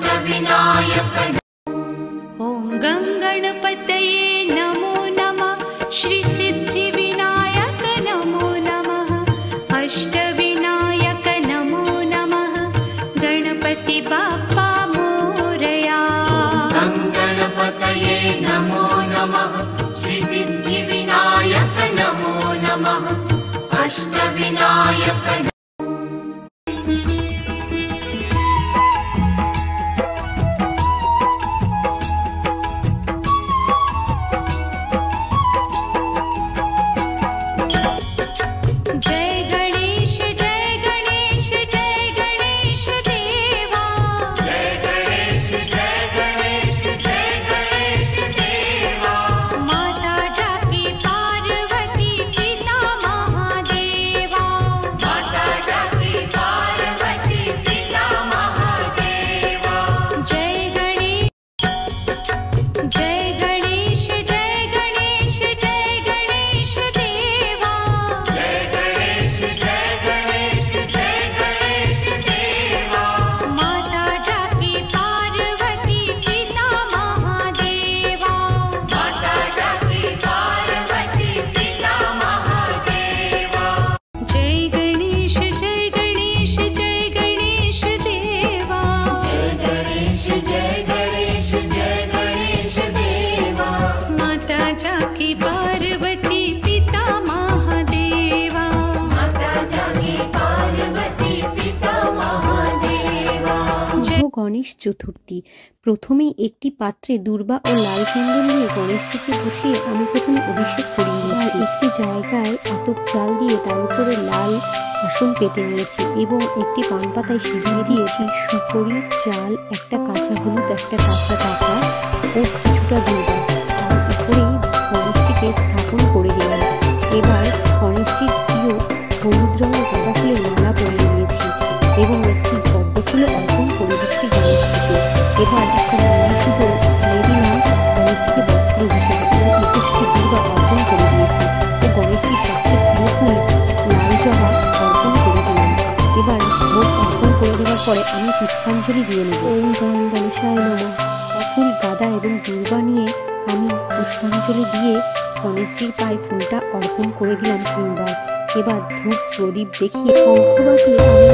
अष्टविनायक। ॐ गं गणपतये नमो नमः। श्री सिद्धिविनायक नमो नमः। अष्टविनायक नमो नमः। गणपति बाप्पा मोरया। गं गणपतये नमो नमः। श्री सिद्धिविनायक नमो नमः। अष्टविनायक। গণেশ চতুর্থী। প্রথমেই একটি পাত্রে দূর্বা ও লাল চন্দন দিয়ে গণেশজিকে বসিয়ে আমি প্রথমে অভিষেক করিয়ে নিয়েছি। একটি জায়গায় আতপ চাল দিয়ে তার উপরে লাল আসন পেতে নিয়েছি এবং একটি পান পাতায় সিঁদুর দিয়েছি সুপরি, চাল, একটা কাঁচা হলুদ, একটা কাঁচা টাকা ও কিছুটা দূর্বা। তার উপরেই গণেশজিকে স্থাপন করে দিলাম। এবার গণেশজির প্রিয় হলুদ রঙের গাঁদা ফুলের মালা পরিয়ে দিয়েছি এবং একটি পদ্ম ফুল অর্পণ করে দিচ্ছি গণেশজিকে। এবার একটা মালা শুধু মেরিনা গণেশজিকে বস্ত্র হিসেবে এবং 21টি দূর্বা অর্পণ করে দিয়েছি ও গণেশজির সবচেয়ে প্রিয় ফুল লাল জবা অর্পণ করে দিলাম। এবার ভোগ অর্পণ করে দেওয়ার পরে আমি পুষ্পাঞ্জলি দিয়ে নেব। ওম গং গণেশায় নমঃ। ফুল, গাঁদা এবং দূর্বা নিয়ে আমি পুষ্পাঞ্জলি দিয়ে গণেশজির পায়ে ফুলটা অর্পণ করে দিলাম 3 বার। এবার ধূপ প্রদীপ দেখিয়ে শঙ্খ বাজিয়ে আমি